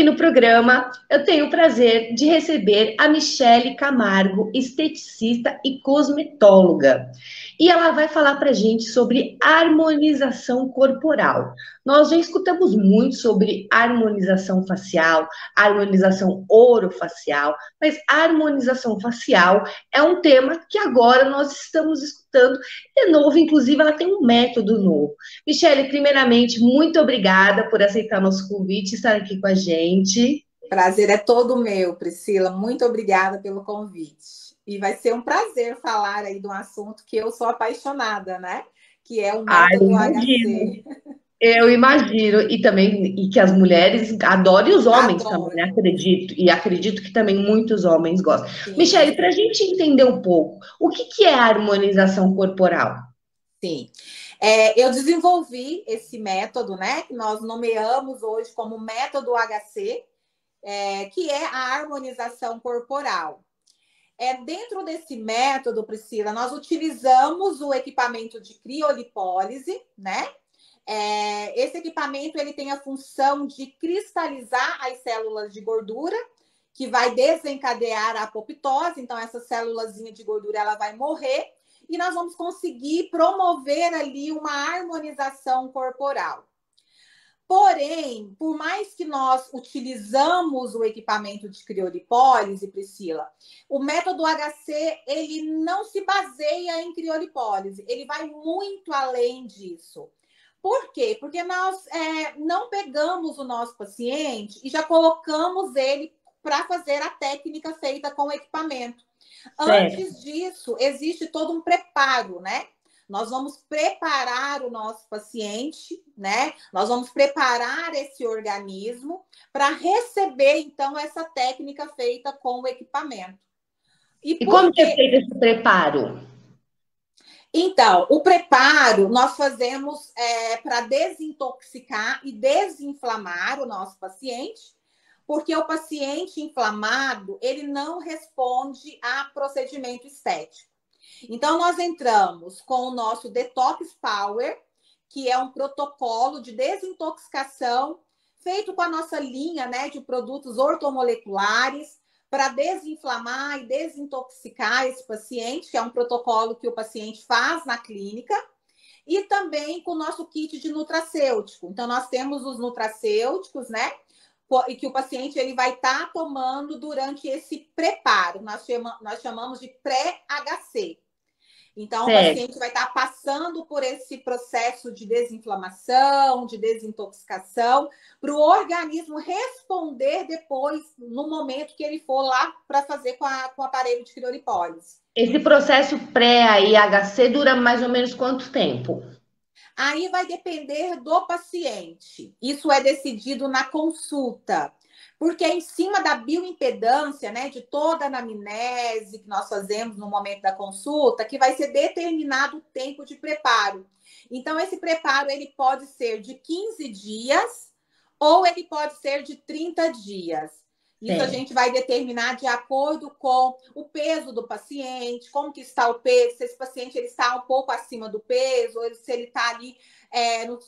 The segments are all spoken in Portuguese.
no programa eu tenho o prazer de receber a Michele Camargo, esteticista e cosmetóloga. E ela vai falar para a gente sobre harmonização corporal. Nós já escutamos muito sobre harmonização facial, harmonização orofacial, mas harmonização facial é um tema que agora nós estamos escutando de novo, inclusive ela tem um método novo. Michele, primeiramente, muito obrigada por aceitar nosso convite e estar aqui com a gente. Prazer é todo meu, Priscila. Muito obrigada pelo convite. E vai ser um prazer falar aí de um assunto que eu sou apaixonada, né? Que é o Eu método imagino. HC. Eu imagino, e também e que as mulheres adorem, e os homens também, né? Adoro. Acredito, e acredito que também muitos homens gostam. Sim, Michele, para a gente entender um pouco, o que é a harmonização corporal? sim. Eu desenvolvi esse método, né? Que nós nomeamos hoje como método HC, que é a harmonização corporal. Dentro desse método, Priscila, nós utilizamos o equipamento de criolipólise, né? Esse equipamento ele tem a função de cristalizar as células de gordura, que vai desencadear a apoptose. Então, essa célulazinha de gordura ela vai morrer e nós vamos conseguir promover ali uma harmonização corporal. Porém, por mais que nós utilizamos o equipamento de criolipólise, Priscila, o método HC ele não se baseia em criolipólise, ele vai muito além disso. Por quê? Porque nós não pegamos o nosso paciente e já colocamos ele para fazer a técnica feita com o equipamento. Certo. Antes disso, existe todo um preparo, né? Nós vamos preparar o nosso paciente, né? Nós vamos preparar esse organismo para receber, então, essa técnica feita com o equipamento. E como que é feito esse preparo? Então, o preparo nós fazemos para desintoxicar e desinflamar o nosso paciente, porque o paciente inflamado, ele não responde a procedimento estético. Então, nós entramos com o nosso Detox Power, que é um protocolo de desintoxicação feito com a nossa linha, né, de produtos ortomoleculares para desinflamar e desintoxicar esse paciente, que é um protocolo que o paciente faz na clínica, e também com o nosso kit de nutracêutico. Então, nós temos os nutracêuticos, né, e que o paciente ele vai estar tomando durante esse preparo. Nós chamamos de pré-HC. Então, o paciente vai estar passando por esse processo de desinflamação, de desintoxicação, para o organismo responder depois, no momento que ele for lá para fazer com o aparelho de criolipólise. Esse processo pré-IHC dura mais ou menos quanto tempo? Aí vai depender do paciente. Isso é decidido na consulta. Porque é em cima da bioimpedância, né, de toda a anamnese que nós fazemos no momento da consulta, que vai ser determinado o tempo de preparo. Então, esse preparo ele pode ser de 15 dias ou ele pode ser de 30 dias. Isso a gente vai determinar de acordo com o peso do paciente, como que está o peso, se esse paciente ele está um pouco acima do peso, ou se ele está ali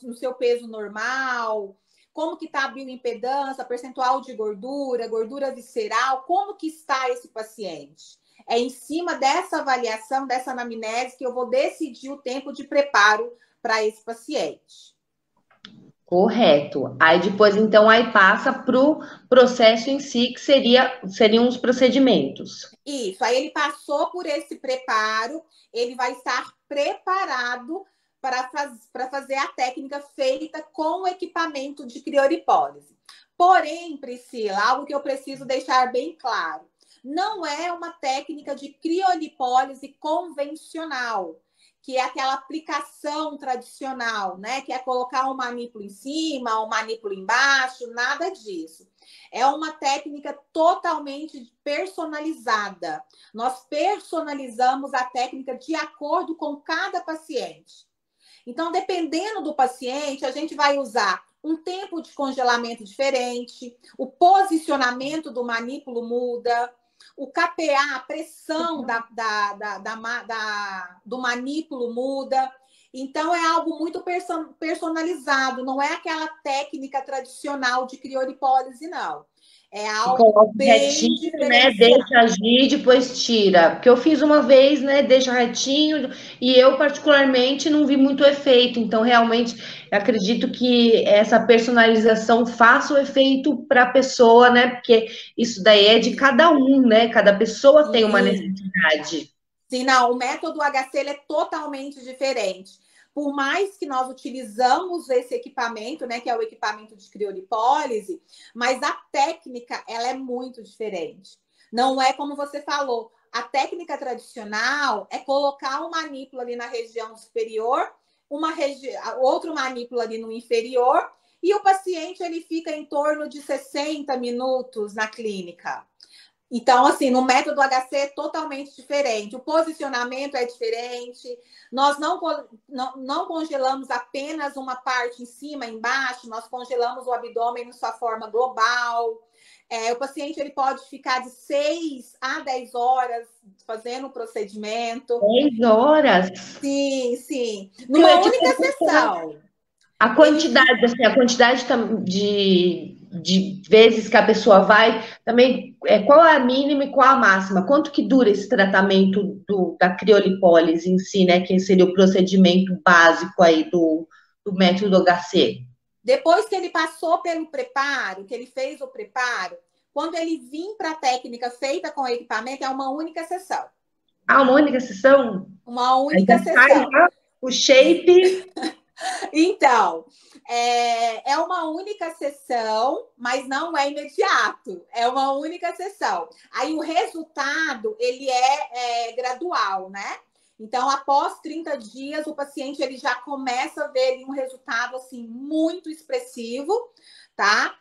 no seu peso normal, como que está a bioimpedância, percentual de gordura, gordura visceral, como que está esse paciente. É em cima dessa avaliação, dessa anamnese, que eu vou decidir o tempo de preparo para esse paciente. Correto. Aí depois, então, aí passa para o processo em si, que seriam os procedimentos. Isso, aí ele passou por esse preparo, ele vai estar preparado para fazer a técnica feita com o equipamento de criolipólise. Porém, Priscila, algo que eu preciso deixar bem claro, não é uma técnica de criolipólise convencional, que é aquela aplicação tradicional, né? Que é colocar um manípulo em cima, um manípulo embaixo, nada disso. É uma técnica totalmente personalizada. Nós personalizamos a técnica de acordo com cada paciente. Então, dependendo do paciente, a gente vai usar um tempo de congelamento diferente, o posicionamento do manípulo muda, o KPA, a pressão do manípulo muda. Então, é algo muito personalizado, não é aquela técnica tradicional de criolipólise, não. É E algo coloca bem retinho, né? Deixa diferenciado. agir, depois tira. Porque eu fiz uma vez, né? Deixa retinho, e eu, particularmente, não vi muito efeito. Então, realmente, eu acredito que essa personalização faça o efeito para a pessoa, né? Porque isso daí é de cada um, né? Cada pessoa tem uma Sim. necessidade. Sim, não, o método HC ele é totalmente diferente. Por mais que nós utilizamos esse equipamento, né, que é o equipamento de criolipólise, mas a técnica ela é muito diferente. Não é como você falou, a técnica tradicional é colocar um manípulo ali na região superior, outro manípulo ali no inferior, e o paciente ele fica em torno de 60 minutos na clínica. Então, assim, no método HC é totalmente diferente. O posicionamento é diferente. Nós não congelamos apenas uma parte em cima, embaixo. Nós congelamos o abdômen em sua forma global. O paciente ele pode ficar de 6 a 10 horas fazendo o procedimento. 10 horas. Sim, sim. Viu? É Numa tipo única sessão. a Ele fica quantidade, assim, a quantidade de vezes que a pessoa vai, também, qual é a mínima e qual a máxima? Quanto que dura esse tratamento da criolipólise em si, né? Que seria o procedimento básico aí do método HC? Depois que ele passou pelo preparo, que ele fez o preparo, quando ele vir para a técnica feita com o equipamento, é uma única sessão. Ah, uma única sessão? Uma Aí já única faz sessão. já o shape. Então, é uma única sessão, mas não é imediato. É uma única sessão. Aí o resultado, ele é gradual, né? Então, após 30 dias, o paciente ele já começa a ver um resultado assim muito expressivo, tá?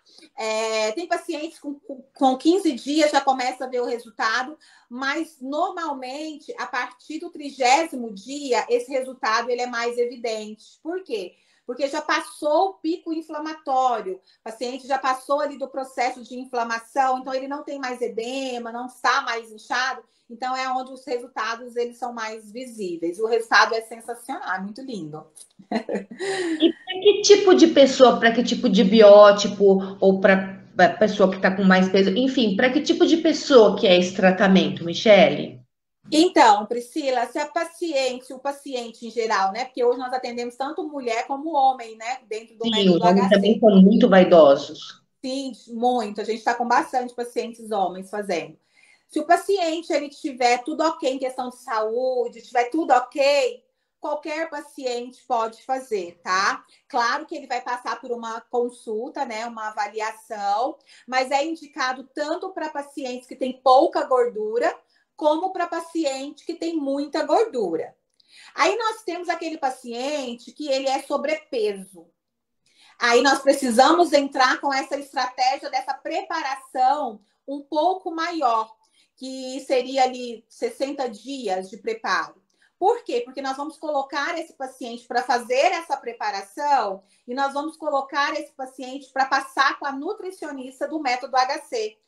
Tem pacientes com 15 dias já começa a ver o resultado, mas normalmente a partir do 30º dia esse resultado ele é mais evidente. Por quê? Porque já passou o pico inflamatório, o paciente já passou ali do processo de inflamação, então ele não tem mais edema, não está mais inchado, então é onde os resultados eles são mais visíveis. O resultado é sensacional, é muito lindo. E para que tipo de pessoa, para que tipo de biótipo, ou para a pessoa que está com mais peso, enfim, para que tipo de pessoa que é esse tratamento, Michele? Então, Priscila, se o paciente em geral, né? Porque hoje nós atendemos tanto mulher como homem, né? Dentro do Sim, os método homens também HC. são muito vaidosos. Sim, muito. A gente está com bastante pacientes homens fazendo. Se o paciente ele tiver tudo ok em questão de saúde, tiver tudo ok, qualquer paciente pode fazer, tá? Claro que ele vai passar por uma consulta, né? Uma avaliação, mas é indicado tanto para pacientes que têm pouca gordura, como para paciente que tem muita gordura. Aí nós temos aquele paciente que ele é sobrepeso. Aí nós precisamos entrar com essa estratégia dessa preparação um pouco maior, que seria ali 60 dias de preparo. Por quê? Porque nós vamos colocar esse paciente para fazer essa preparação e nós vamos colocar esse paciente para passar com a nutricionista do método HC.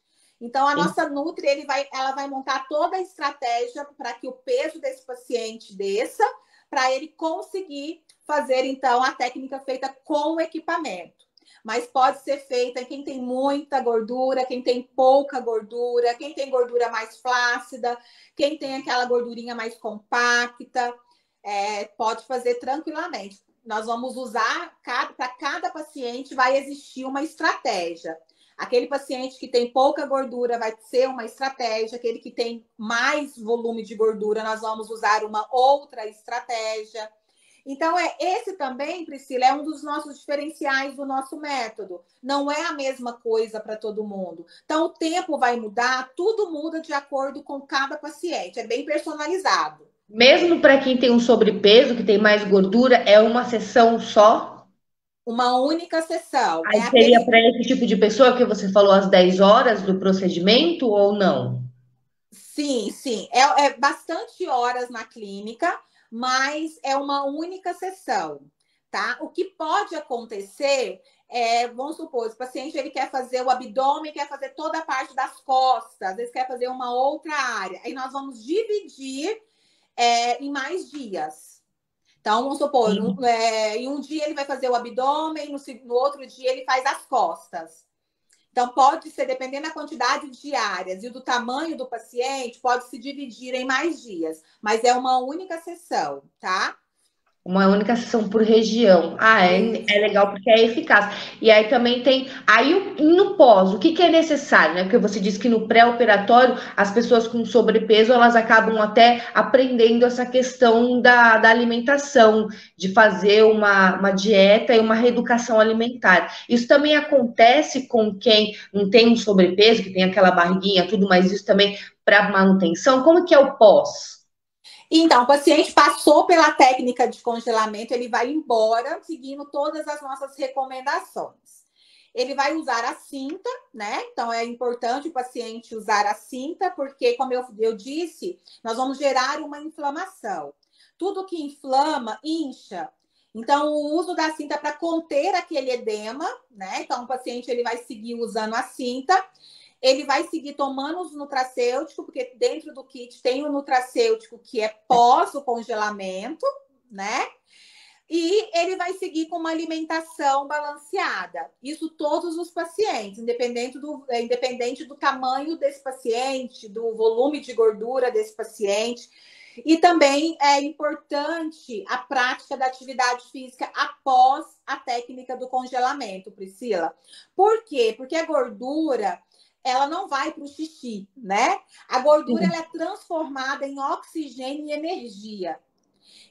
Então, a nossa Nutri, ela vai montar toda a estratégia para que o peso desse paciente desça, para ele conseguir fazer, então, a técnica feita com o equipamento. Mas pode ser feita em quem tem muita gordura, quem tem pouca gordura, quem tem gordura mais flácida, quem tem aquela gordurinha mais compacta, pode fazer tranquilamente. Nós vamos usar, para cada paciente vai existir uma estratégia. Aquele paciente que tem pouca gordura vai ser uma estratégia, aquele que tem mais volume de gordura, nós vamos usar uma outra estratégia. Então, esse também, Priscila, é um dos nossos diferenciais do nosso método. Não é a mesma coisa para todo mundo. Então, o tempo vai mudar, tudo muda de acordo com cada paciente. É bem personalizado. Mesmo para quem tem um sobrepeso, que tem mais gordura, é uma sessão só? Uma única sessão. Aí seria para esse tipo de pessoa que você falou às 10 horas do procedimento ou não? Sim, sim. É bastante horas na clínica, mas é uma única sessão, tá? O que pode acontecer vamos supor, o paciente ele quer fazer o abdômen, quer fazer toda a parte das costas, às vezes quer fazer uma outra área. Aí nós vamos dividir em mais dias. Então, vamos supor, Sim. em um dia ele vai fazer o abdômen, no outro dia ele faz as costas. Então, pode ser, dependendo da quantidade de diárias e do tamanho do paciente, pode se dividir em mais dias, mas é uma única sessão, tá? Uma única sessão por região. Ah, é Isso. legal porque é eficaz. E aí também tem. Aí no pós, o que que é necessário, né? Porque você disse que no pré-operatório as pessoas com sobrepeso elas acabam até aprendendo essa questão da alimentação, de fazer uma dieta e uma reeducação alimentar. Isso também acontece com quem não tem um sobrepeso, que tem aquela barriguinha, tudo, mas isso também para manutenção. Como que é o pós? Então, o paciente passou pela técnica de congelamento, ele vai embora seguindo todas as nossas recomendações. Ele vai usar a cinta, né? Então, é importante o paciente usar a cinta, porque, como eu disse, nós vamos gerar uma inflamação. Tudo que inflama, incha. Então, o uso da cinta para conter aquele edema, né? Então, o paciente ele vai seguir usando a cinta. Ele vai seguir tomando os nutracêuticos, porque dentro do kit tem o nutracêutico que é pós o congelamento, né? E ele vai seguir com uma alimentação balanceada. Isso todos os pacientes, independente do tamanho desse paciente, do volume de gordura desse paciente. E também é importante a prática da atividade física após a técnica do congelamento, Priscila. Por quê? Porque a gordura ela não vai para o xixi, né? A gordura ela é transformada em oxigênio e energia.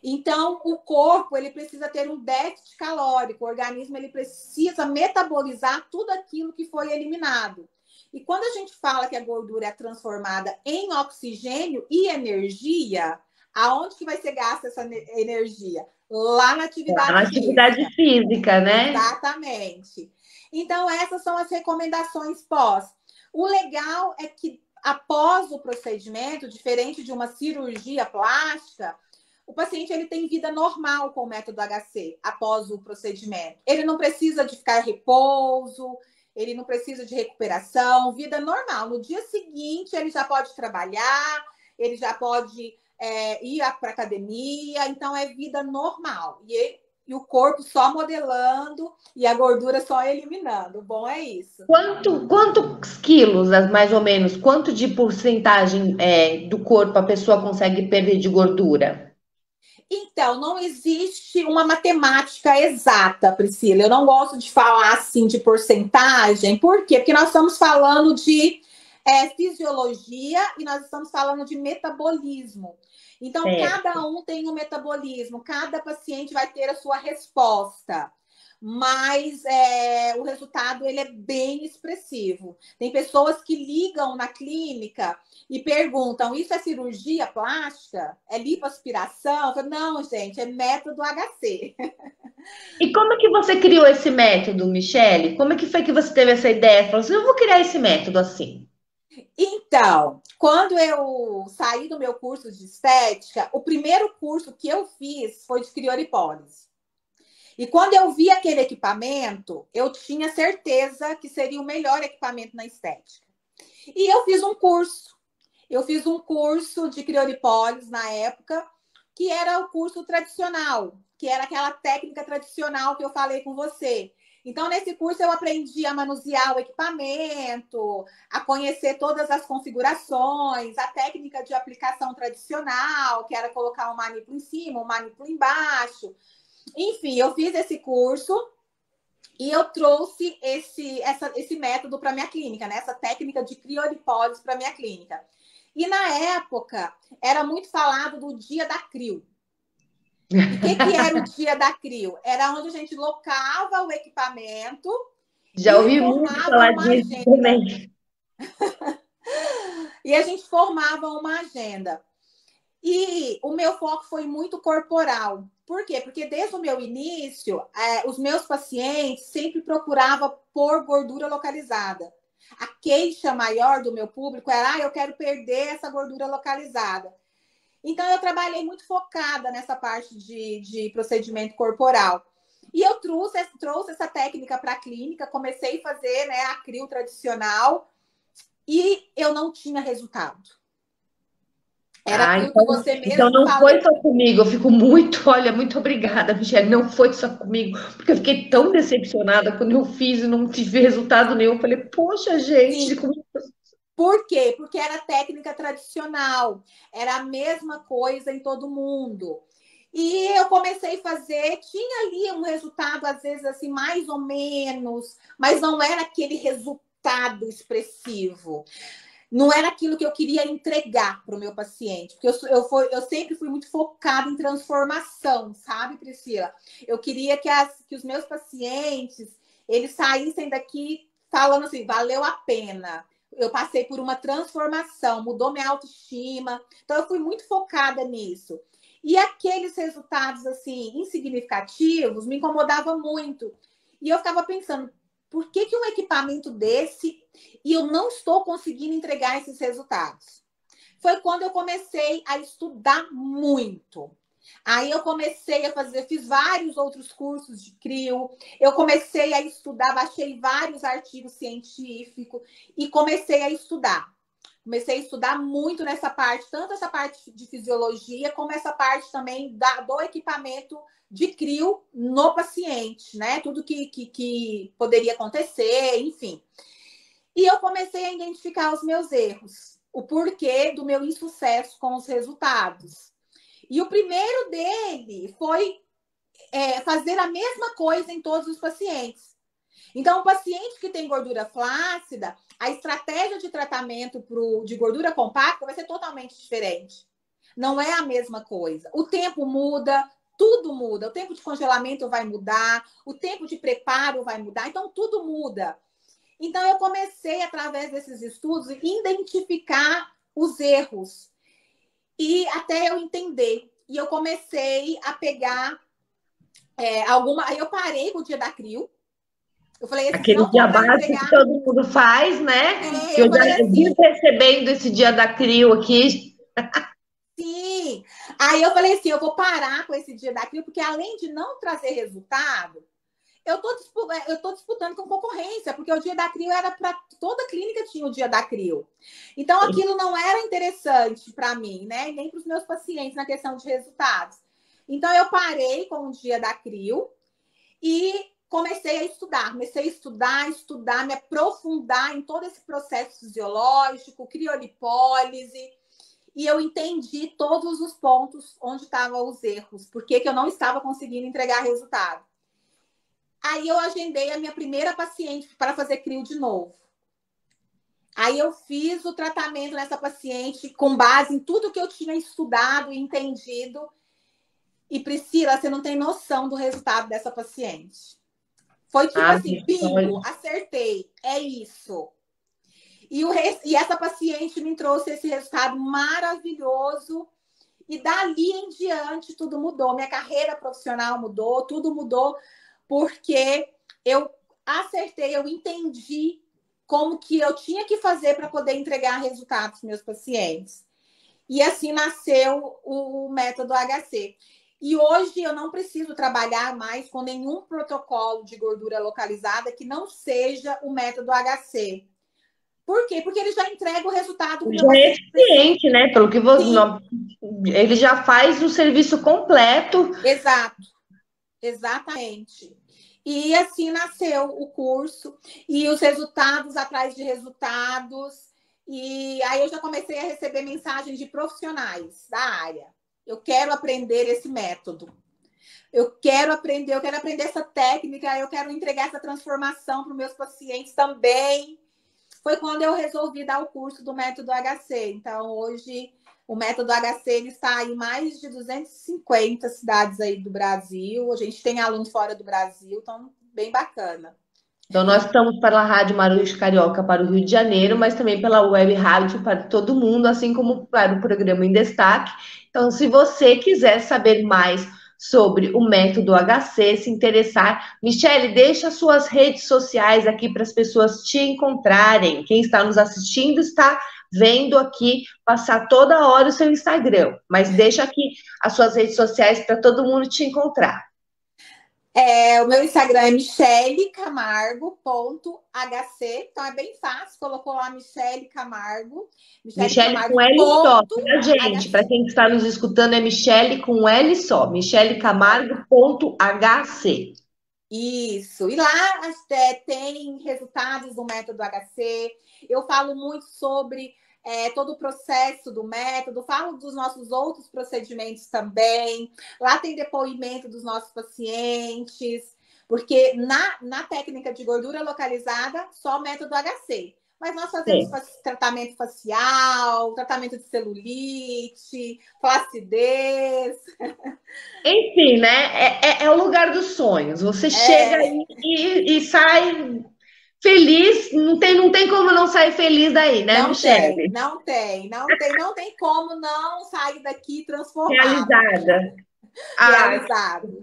Então, o corpo ele precisa ter um déficit calórico, o organismo ele precisa metabolizar tudo aquilo que foi eliminado. E quando a gente fala que a gordura é transformada em oxigênio e energia, aonde que vai ser gasta essa energia? Lá na Lá na atividade atividade física. física, né? Exatamente. Então, essas são as recomendações pós. O legal é que após o procedimento, diferente de uma cirurgia plástica, o paciente ele tem vida normal com o método HC após o procedimento. Ele não precisa de ficar em repouso, ele não precisa de recuperação, vida normal. No dia seguinte, ele já pode trabalhar, ele já pode ir para a academia, então é vida normal. E o corpo só modelando e a gordura só eliminando. O bom é isso. Quantos quilos, mais ou menos, quanto de porcentagem do corpo a pessoa consegue perder de gordura? Então, não existe uma matemática exata, Priscila. Eu não gosto de falar assim de porcentagem. Por quê? Porque nós estamos falando de fisiologia e nós estamos falando de metabolismo. Então, Certo. cada um tem um metabolismo, cada paciente vai ter a sua resposta. Mas o resultado ele é bem expressivo. Tem pessoas que ligam na clínica e perguntam: isso é cirurgia plástica? É lipoaspiração? Eu falo, não, gente, é método HC. E como é que você criou esse método, Michele? Como é que foi que você teve essa ideia? Falou assim, eu vou criar esse método assim. Então, quando eu saí do meu curso de estética, o primeiro curso que eu fiz foi de criolipólise. E quando eu vi aquele equipamento, eu tinha certeza que seria o melhor equipamento na estética. E eu fiz um curso. Eu fiz um curso de criolipólise na época, que era o curso tradicional, que era aquela técnica tradicional que eu falei com você. Então, nesse curso, eu aprendi a manusear o equipamento, a conhecer todas as configurações, a técnica de aplicação tradicional, que era colocar um manipulo em cima, um manipulo embaixo. Enfim, eu fiz esse curso e eu trouxe esse método para minha clínica, né? Essa técnica de criolipólise para minha clínica. E na época, era muito falado do dia da crio. E o que era o dia da crio? Era onde a gente locava o equipamento Já e ouvi muito formava falar uma disso agenda. também. E a gente formava uma agenda. E o meu foco foi muito corporal. Por quê? Porque desde o meu início, os meus pacientes sempre procuravam por gordura localizada. A queixa maior do meu público era: eu quero perder essa gordura localizada. Então, eu trabalhei muito focada nessa parte de procedimento corporal. E eu trouxe essa técnica para a clínica, comecei a fazer, né, a crio tradicional e eu não tinha resultado. Era Ah, aquilo que você então mesmo não foi falou. só comigo. Eu fico muito, olha, muito obrigada, Michelle. Não foi só comigo, porque eu fiquei tão decepcionada quando eu fiz e não tive resultado nenhum. Eu falei, poxa, gente, Sim. Por quê? Porque era técnica tradicional, era a mesma coisa em todo mundo. E eu comecei a fazer, tinha ali um resultado, às vezes, assim, mais ou menos, mas não era aquele resultado expressivo. Não era aquilo que eu queria entregar para o meu paciente, porque eu sempre fui muito focada em transformação, sabe, Priscila? Eu queria que os meus pacientes eles saíssem daqui falando assim, valeu a pena. Eu passei por uma transformação, mudou minha autoestima. Então, eu fui muito focada nisso. E aqueles resultados, assim, insignificativos, me incomodavam muito. E eu ficava pensando, por que um equipamento desse e eu não estou conseguindo entregar esses resultados? Foi quando eu comecei a estudar muito. Aí eu comecei a fazer, fiz vários outros cursos de CRIO, eu comecei a estudar, baixei vários artigos científicos e comecei a estudar. Comecei a estudar muito nessa parte, tanto essa parte de fisiologia, como essa parte também do equipamento de CRIO no paciente, né? Tudo que poderia acontecer, enfim. E eu comecei a identificar os meus erros, o porquê do meu insucesso com os resultados. E o primeiro dele foi fazer a mesma coisa em todos os pacientes. Então, o paciente que tem gordura flácida, a estratégia de tratamento de gordura compacta vai ser totalmente diferente. Não é a mesma coisa. O tempo muda, tudo muda. O tempo de congelamento vai mudar, o tempo de preparo vai mudar, então tudo muda. Então, eu comecei, através desses estudos, a identificar os erros e até eu entender. E eu comecei a pegar Aí eu parei com o dia da CRIO. Eu falei assim, se aquele não for dia para básico que entregar... todo mundo faz, né? Que eu eu já falei vim assim, percebendo esse dia da CRIO aqui. sim. Aí eu falei assim, eu vou parar com esse dia da CRIO, porque além de não trazer resultado, eu tô disputando com concorrência, porque o dia da CRIO era para toda clínica tinha o dia da CRIO. Então aquilo não era interessante para mim, né? Nem para os meus pacientes na questão de resultados. Então eu parei com o dia da CRIO e comecei a estudar, estudar, me aprofundar em todo esse processo fisiológico, criolipólise, e eu entendi todos os pontos onde estavam os erros, por que eu não estava conseguindo entregar resultado. Aí eu agendei a minha primeira paciente para fazer CRIO de novo. Aí eu fiz o tratamento nessa paciente com base em tudo que eu tinha estudado e entendido. E Priscila, você não tem noção do resultado dessa paciente. Foi tipo assim, bingo, acertei, é isso. E essa paciente me trouxe esse resultado maravilhoso. E dali em diante tudo mudou. Minha carreira profissional mudou, tudo mudou, porque eu acertei, eu entendi como que eu tinha que fazer para poder entregar resultados para meus pacientes. E assim nasceu o método HC. E hoje eu não preciso trabalhar mais com nenhum protocolo de gordura localizada que não seja o método HC. Por quê? Porque ele já entrega o resultado que o meu Já é paciente precisa. eficiente, né? Pelo que você, Sim, ele já faz o serviço completo. exato, exatamente. E assim nasceu o curso e os resultados atrás de resultados. E aí eu já comecei a receber mensagens de profissionais da área. Eu quero aprender esse método. Eu quero aprender essa técnica, eu quero entregar essa transformação para os meus pacientes também. Foi quando eu resolvi dar o curso do método HC. Então, hoje, o método HC ele está em mais de 250 cidades aí do Brasil. A gente tem alunos fora do Brasil, então, bem bacana. Então, nós estamos pela Rádio Marujo Carioca para o Rio de Janeiro, mas também pela Web Rádio para todo mundo, assim como para o programa em destaque. Então, se você quiser saber mais sobre o método HC, se interessar, Michele, deixa suas redes sociais aqui para as pessoas te encontrarem. Quem está nos assistindo está vendo aqui passar toda hora o seu Instagram, mas deixa aqui as suas redes sociais para todo mundo te encontrar. O meu Instagram é michelecamargo.hc, então é bem fácil, colocou lá Michele Camargo, Michele Michele Camargo com L só, ponto tá, gente? Para HC. quem está nos escutando, é Michele com L só, michelecamargo.hc. Isso, e lá tem resultados do método HC. Eu falo muito sobre todo o processo do método, falo dos nossos outros procedimentos também. Lá tem depoimento dos nossos pacientes, porque na técnica de gordura localizada, só o método HC. Mas nós fazemos Sim. tratamento facial, tratamento de celulite, flacidez. Enfim, né? É o lugar dos sonhos. Você chega É, aí e sai feliz. Não tem como não sair feliz daí, né, Não tem, Michele? não tem, não tem, não tem como não sair daqui transformado, Realizada. Ah, realizado.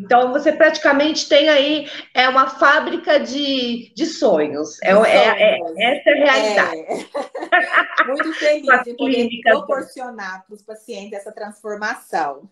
então você praticamente tem aí uma fábrica de sonhos. De sonhos. Essa é a realidade. É. Muito Com feliz as em poder clínicas. proporcionar para os pacientes essa transformação.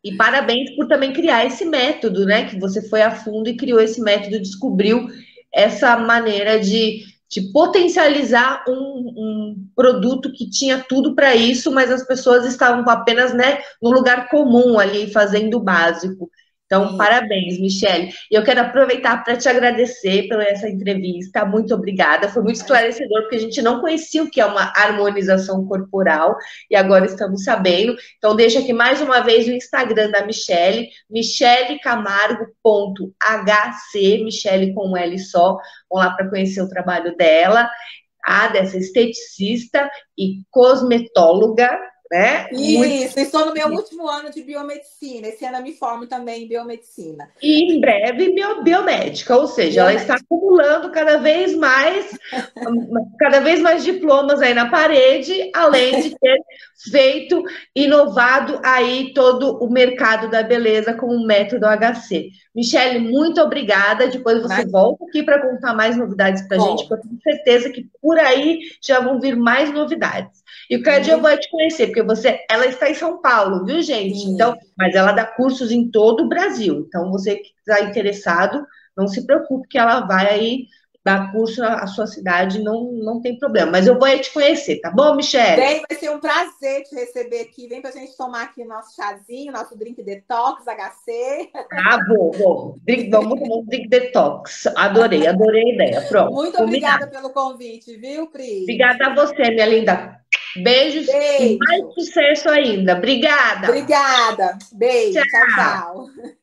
E parabéns por também criar esse método, né? Que você foi a fundo e criou esse método, descobriu essa maneira de potencializar um produto que tinha tudo para isso, mas as pessoas estavam apenas, né, no lugar comum ali, fazendo o básico. Então, Sim. parabéns, Michele. E eu quero aproveitar para te agradecer pela essa entrevista. Muito obrigada. Foi muito esclarecedor, porque a gente não conhecia o que é uma harmonização corporal e agora estamos sabendo. Então, deixa aqui mais uma vez o Instagram da Michele, michelecamargo.hc, Michele com um L só. Vamos lá para conhecer o trabalho dela, dessa esteticista e cosmetóloga, né? Muito. Isso, estou no meu último ano de biomedicina. Esse ano eu me formo também em biomedicina. E em breve biomédica, ou seja, ela está Biomédica. acumulando cada vez mais diplomas aí na parede, além de ter feito, inovado aí todo o mercado da beleza com o método HC. Michele, muito obrigada. Depois você Mas, volta aqui para contar mais novidades para a gente, porque eu tenho certeza que por aí já vão vir mais novidades. E cada dia eu muito vou te conhecer, porque ela está em São Paulo, viu, gente? Então, sim. mas ela dá cursos em todo o Brasil. Então, você que está interessado, não se preocupe que ela vai aí dar curso na sua cidade, não tem problema. Mas eu vou aí te conhecer, tá bom, Michele? Vem, vai ser um prazer te receber aqui. Vem para a gente tomar aqui o nosso chazinho, nosso drink detox HC. Vou. Vamos tomar um drink detox. Adorei a ideia. Pronto, Muito combinado. obrigada pelo convite, viu, Pri? Obrigada a você, minha linda. Beijos e mais Beijo. sucesso ainda. Obrigada. Obrigada. Beijo. Tchau, Tchau. tchau.